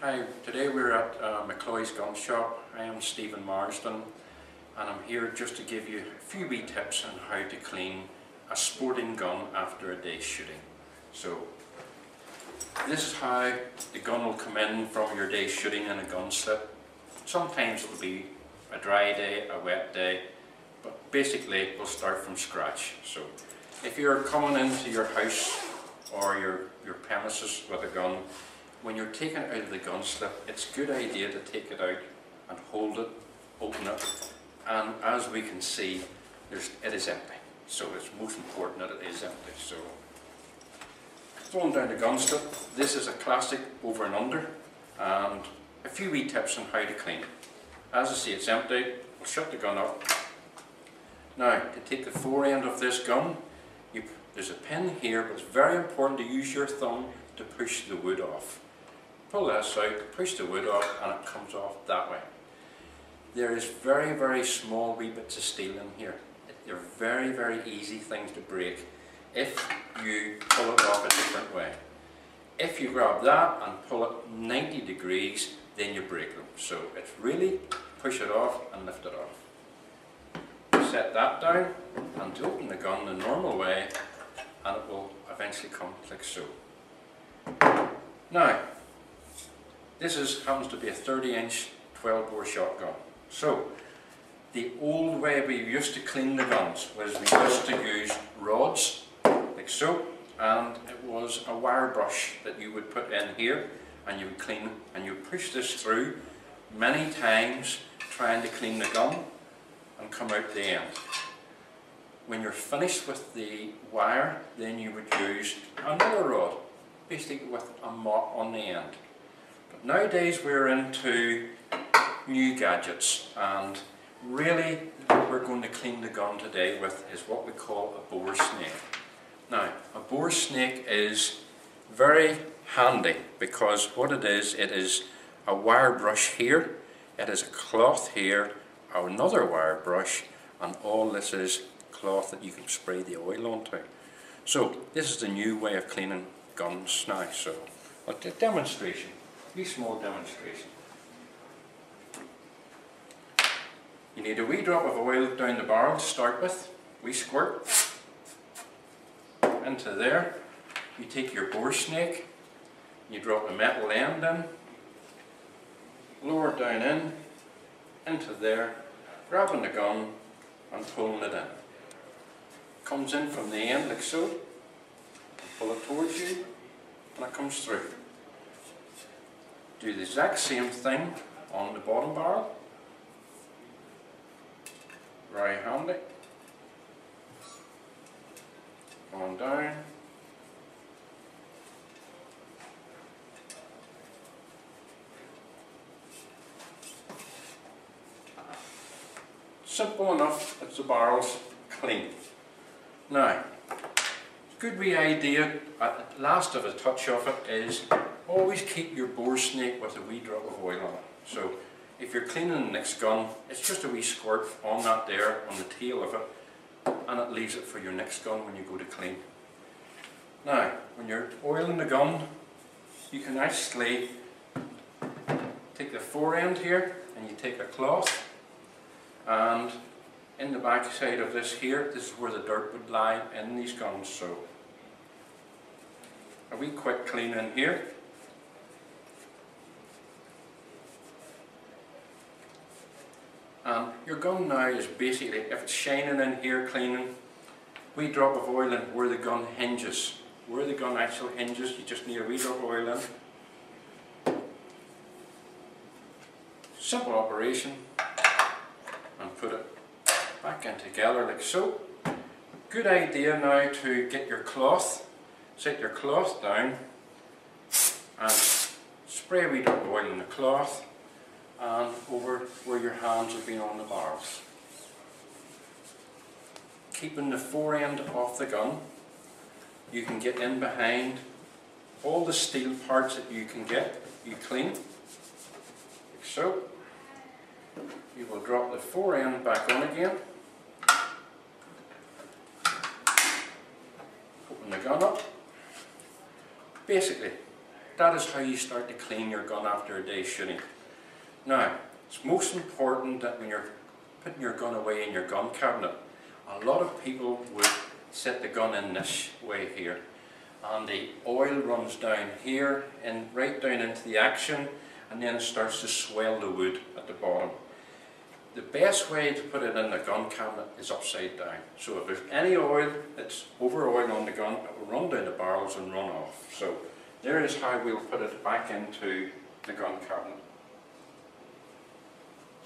Hi, today we're at McCloy's gun shop. I am Stephen Marsden and I'm here just to give you a few wee tips on how to clean a sporting gun after a day's shooting. So this is how the gun will come in from your day's shooting in a gun slip. Sometimes it'll be a dry day, a wet day, but basically we'll start from scratch. So if you're coming into your house or your premises with a gun, when you're taking it out of the gun slip, it's a good idea to take it out and hold it, open it, and as we can see, it is empty. So it's most important that it is empty. So throwing down the gun slip, this is a classic over and under, and a few wee tips on how to clean it. As I say, it's empty. We'll shut the gun up. Now, to take the fore end of this gun, there's a pin here, but it's very important to use your thumb to push the wood off. Pull this out, push the wood off, and it comes off that way. There is very, very small wee bits of steel in here. They're very, very easy things to break if you pull it off a different way. If you grab that and pull it 90 degrees, then you break them. So it's really push it off and lift it off. Set that down, and to open the gun the normal way, and it will eventually come like so. Now, this happens to be a 30-inch 12-bore shotgun. So, the old way we used to clean the guns was we used to use rods, like so, and it was a wire brush that you would put in here, and you would clean, and you would push this through many times, trying to clean the gun, and come out the end. When you're finished with the wire, then you would use another rod, basically with a mop on the end. But nowadays we're into new gadgets, and really what we're going to clean the gun today with is what we call a bore snake. Now, a bore snake is very handy because what it is a wire brush here, it is a cloth here, another wire brush, and all this is cloth that you can spray the oil onto. So this is the new way of cleaning guns now. So a demonstration, a wee small demonstration. You need a wee drop of oil down the barrel to start with, wee squirt into there. You take your bore snake, you drop the metal end in, lower it down into there, grabbing the gun and pulling it in. Comes in from the end like so, pull it towards you, and it comes through. Do the exact same thing on the bottom barrel. Very handy. Come on down. Simple enough, it's the barrel's clean. Now, good wee idea, at the last of a touch of it, is always keep your bore snake with a wee drop of oil on it. So if you're cleaning the next gun, it's just a wee squirt on that there, on the tail of it, and it leaves it for your next gun when you go to clean. Now, when you're oiling the gun, you can actually take the fore end here, and you take a cloth, and in the back side of this here, this is where the dirt would lie in these guns. So a wee quick clean in here. And your gun now is basically, if it's shining in here cleaning, wee drop of oil in where the gun hinges. Where the gun actually hinges, you just need a wee drop of oil in. Simple operation. And put it back in together like so. Good idea now to get your cloth, set your cloth down and spray a wee drop of oil in the cloth and over where your hands have been on the barrels. Keeping the fore end off the gun, you can get in behind all the steel parts that you can get, you clean, like so. You will drop the fore end back on again. Open the gun up. Basically, that is how you start to clean your gun after a day's shooting. Now, it's most important that when you're putting your gun away in your gun cabinet, a lot of people would set the gun in this way here, and the oil runs down here and right down into the action, and then it starts to swell the wood at the bottom. The best way to put it in the gun cabinet is upside down. So if there's any oil that's over oil on the gun, it will run down the barrels and run off. So there is how we'll put it back into the gun cabinet.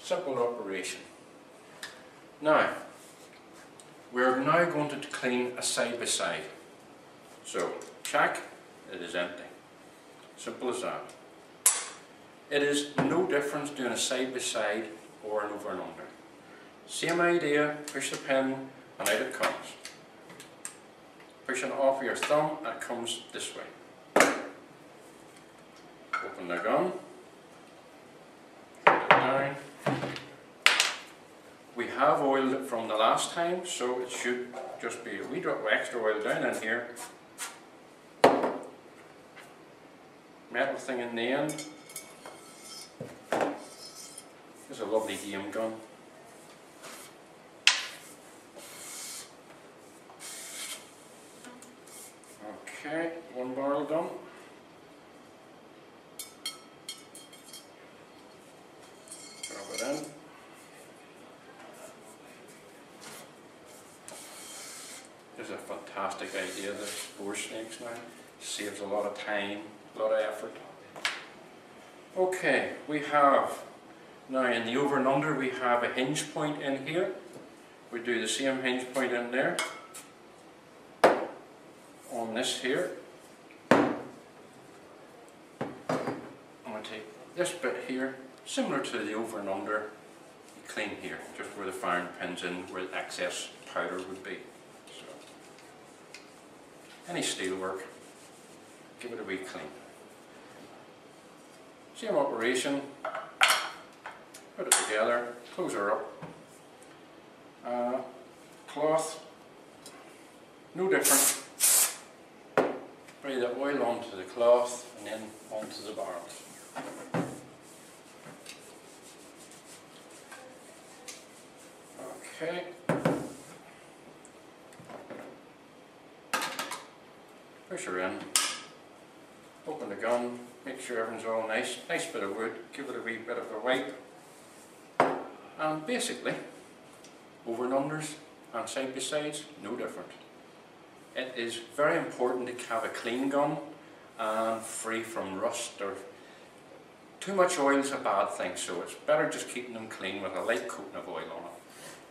Simple operation. Now, we're now going to clean a side by side. So, check, it is empty. Simple as that. It is no difference doing a side by side or an over and under. Same idea, push the pin and out it comes. Pushing off your thumb and it comes this way. Open the gun, put it down. We have oiled it from the last time, so it should just be a wee drop of extra oil down in here. Metal thing in the end. It's a lovely game gun. Okay, one barrel done. Drop it in. This is a fantastic idea, the spore snakes now. Saves a lot of time, a lot of effort. Okay, we have, now in the over and under we have a hinge point in here. We do the same hinge point in there. On this here. I'm going to take this bit here, similar to the over and under, you clean here, just where the firing pin's in, where the excess powder would be. So, any steel work, give it a wee clean. Same operation, put it together, close her up. Cloth, no different. Spray the oil onto the cloth and then onto the barrels. Okay. Push her in. Open the gun. Make sure everything's all nice. Nice bit of wood. Give it a wee bit of a wipe. And basically, over and unders and side by sides, no different. It is very important to have a clean gun and free from rust, or too much oil is a bad thing, so it's better just keeping them clean with a light coating of oil on it.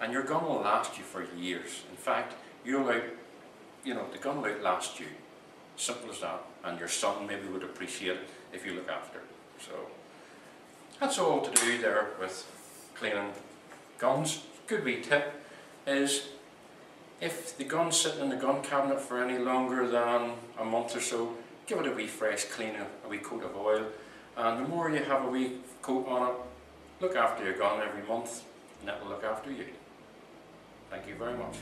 And your gun will last you for years. In fact, the gun will outlast you. Simple as that. And your son maybe would appreciate it if you look after it. So that's all to do there with cleaning guns. Good wee tip is, if the gun's sitting in the gun cabinet for any longer than a month or so, give it a wee fresh clean, a wee coat of oil. And the more you have a wee coat on it, look after your gun every month, and that will look after you. Thank you very much.